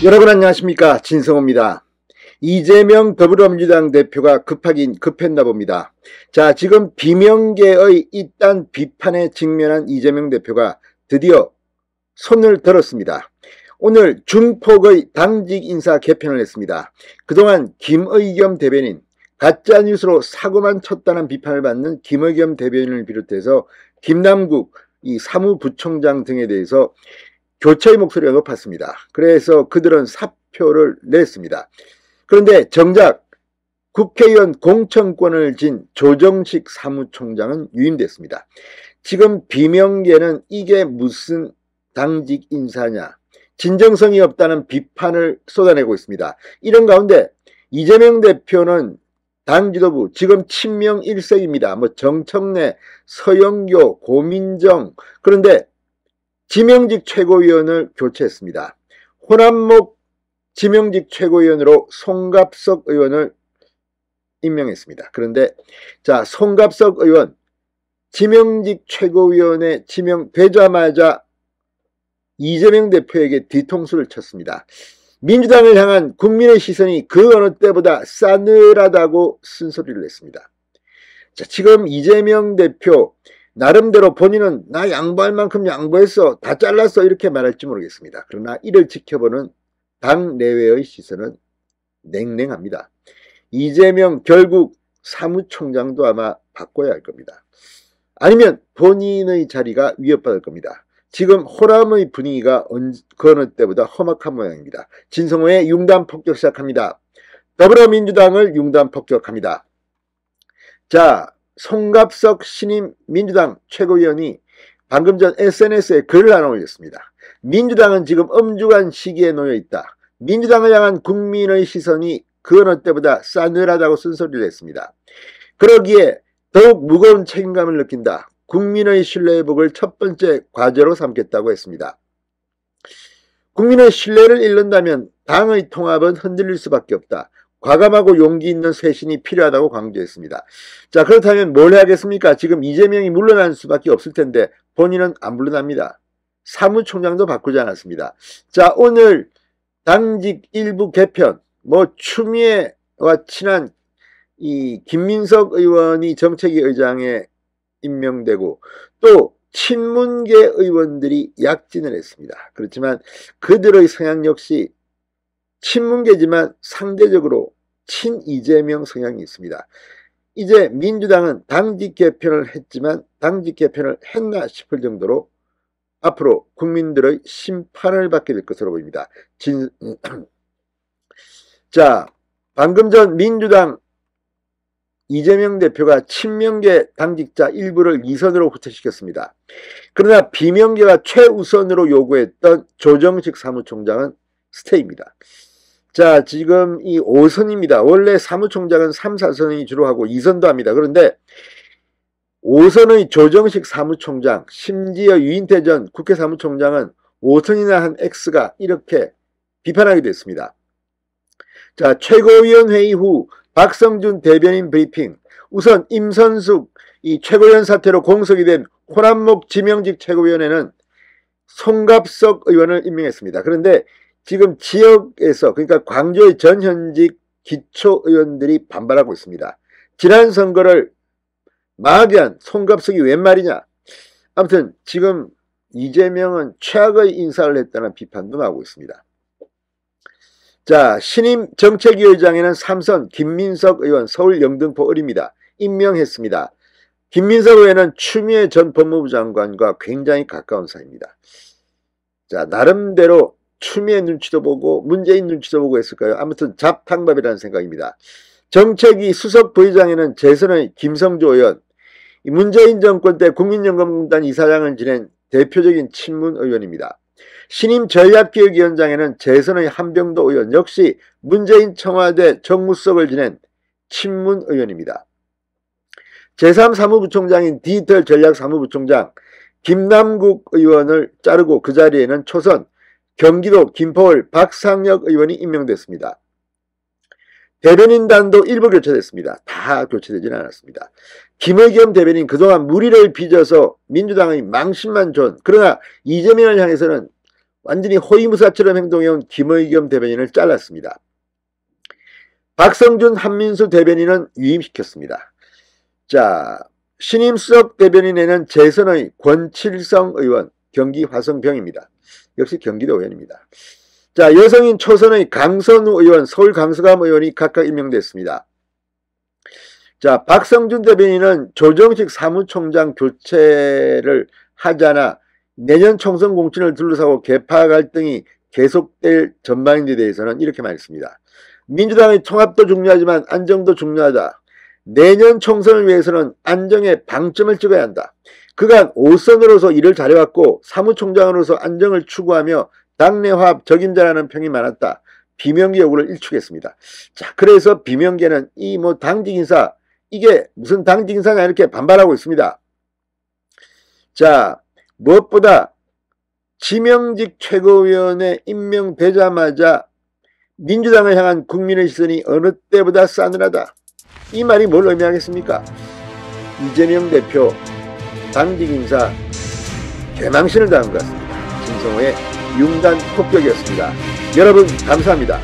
여러분 안녕하십니까, 진성호입니다. 이재명 더불어민주당 대표가 급하긴 급했나 봅니다. 자, 지금 비명계의 이딴 비판에 직면한 이재명 대표가 드디어 손을 들었습니다. 오늘 중폭의 당직 인사 개편을 했습니다. 그동안 김의겸 대변인, 가짜뉴스로 사고만 쳤다는 비판을 받는 김의겸 대변인을 비롯해서 김남국 이 사무부총장 등에 대해서 교체의 목소리가 높았습니다. 그래서 그들은 사표를 냈습니다. 그런데 정작 국회의원 공천권을 진 조정식 사무총장은 유임됐습니다. 지금 비명계는 이게 무슨 당직 인사냐, 진정성이 없다는 비판을 쏟아내고 있습니다. 이런 가운데 이재명 대표는 당 지도부 지금 친명 일색입니다. 정청래, 서영교, 고민정, 그런데 지명직 최고위원을 교체했습니다. 호남목 지명직 최고위원으로 송갑석 의원을 임명했습니다. 그런데 자, 송갑석 의원 지명직 최고위원에 지명되자마자 이재명 대표에게 뒤통수를 쳤습니다. 민주당을 향한 국민의 시선이 그 어느 때보다 싸늘하다고 쓴소리를 냈습니다. 자, 지금 이재명 대표 나름대로 본인은 나 양보할 만큼 양보했어, 다 잘랐어, 이렇게 말할지 모르겠습니다. 그러나 이를 지켜보는 당 내외의 시선은 냉랭합니다. 이재명 결국 사무총장도 아마 바꿔야 할 겁니다. 아니면 본인의 자리가 위협받을 겁니다. 지금 호남의 분위기가 그 어느 때보다 험악한 모양입니다. 진성호의 융단 폭격 시작합니다. 더불어민주당을 융단 폭격합니다. 자, 송갑석 신임 민주당 최고위원이 방금 전 SNS에 글을 하나 올렸습니다. 민주당은 지금 엄중한 시기에 놓여 있다. 민주당을 향한 국민의 시선이 그 어느 때보다 싸늘하다고 쓴소리를 했습니다. 그러기에 더욱 무거운 책임감을 느낀다. 국민의 신뢰 회복을 첫 번째 과제로 삼겠다고 했습니다. 국민의 신뢰를 잃는다면 당의 통합은 흔들릴 수밖에 없다. 과감하고 용기 있는 쇄신이 필요하다고 강조했습니다. 자, 그렇다면 뭘 해야겠습니까? 지금 이재명이 물러날 수밖에 없을 텐데 본인은 안 물러납니다. 사무총장도 바꾸지 않았습니다. 자, 오늘 당직 일부 개편, 추미애와 친한 이 김민석 의원이 정책위 의장에 임명되고 또 친문계 의원들이 약진을 했습니다. 그렇지만 그들의 성향 역시 친문계지만 상대적으로 친 이재명 성향이 있습니다. 이제 민주당은 당직 개편을 했지만 당직 개편을 했나 싶을 정도로 앞으로 국민들의 심판을 받게 될 것으로 보입니다. 자, 방금 전 민주당 이재명 대표가 친명계 당직자 일부를 이선으로 후퇴시켰습니다. 그러나 비명계가 최우선으로 요구했던 조정식 사무총장은 스테이입니다. 자, 지금 이 5선입니다. 원래 사무총장은 3, 4선이 주로 하고 2선도 합니다. 그런데 5선의 조정식 사무총장, 심지어 유인태 전 국회 사무총장은 5선이나 한 X가 이렇게 비판하기도 했습니다. 자, 최고위원 회의 후 박성준 대변인 브리핑. 우선 임선숙 이 최고위원 사태로 공석이 된 호남목 지명직 최고위원회는 송갑석 의원을 임명했습니다. 그런데 지금 지역에서, 그러니까 광주의 전현직 기초의원들이 반발하고 있습니다. 지난 선거를 망하게 한 송갑석이 웬 말이냐. 아무튼 지금 이재명은 최악의 인사를 했다는 비판도 나오고 있습니다. 자, 신임 정책위 의장에는 3선 김민석 의원 서울 영등포 을입니다. 임명했습니다. 김민석 의원은 추미애 전 법무부 장관과 굉장히 가까운 사이입니다. 자, 나름대로 추미애 눈치도 보고 문재인 눈치도 보고 했을까요? 아무튼 잡탕밥이라는 생각입니다. 정책위 수석 부의장에는 재선의 김성조 의원, 문재인 정권 때 국민연금공단 이사장을 지낸 대표적인 친문 의원입니다. 신임 전략기획위원장에는 재선의 한병도 의원, 역시 문재인 청와대 정무수석을 지낸 친문 의원입니다. 제3사무부총장인 디지털 전략사무부총장 김남국 의원을 자르고 그 자리에는 초선 경기도 김포을 박상혁 의원이 임명됐습니다. 대변인단도 일부 교체됐습니다. 다 교체되지는 않았습니다. 김의겸 대변인 그동안 무리를 빚어서 민주당의 망신만 준, 그러나 이재명을 향해서는 완전히 호위무사처럼 행동해온 김의겸 대변인을 잘랐습니다. 박성준 한민수 대변인은 위임시켰습니다. 자, 신임 수석 대변인에는 재선의 권칠성 의원, 경기 화성병입니다. 역시 경기도 의원입니다. 자, 여성인 초선의 강선우 의원, 서울 강서감 의원이 각각 임명됐습니다. 자, 박성준 대변인은 조정식 사무총장 교체를 하자나 내년 총선 공천을 둘러싸고 계파 갈등이 계속될 전망인데 대해서는 이렇게 말했습니다. 민주당의 통합도 중요하지만 안정도 중요하다. 내년 총선을 위해서는 안정에 방점을 찍어야 한다. 그간 5선으로서 일을 잘해왔고 사무총장으로서 안정을 추구하며 당내 화합 적임자라는 평이 많았다. 비명계 요구를 일축했습니다. 자, 그래서 비명계는 이 당직 인사, 이게 무슨 당직 인사냐 이렇게 반발하고 있습니다. 자, 무엇보다 지명직 최고위원에 임명되자마자 민주당을 향한 국민의 시선이 어느 때보다 싸늘하다. 이 말이 뭘 의미하겠습니까? 이재명 대표 당직 인사 개망신을 당한 것 같습니다. 진성호의 융단 폭격이었습니다. 여러분 감사합니다.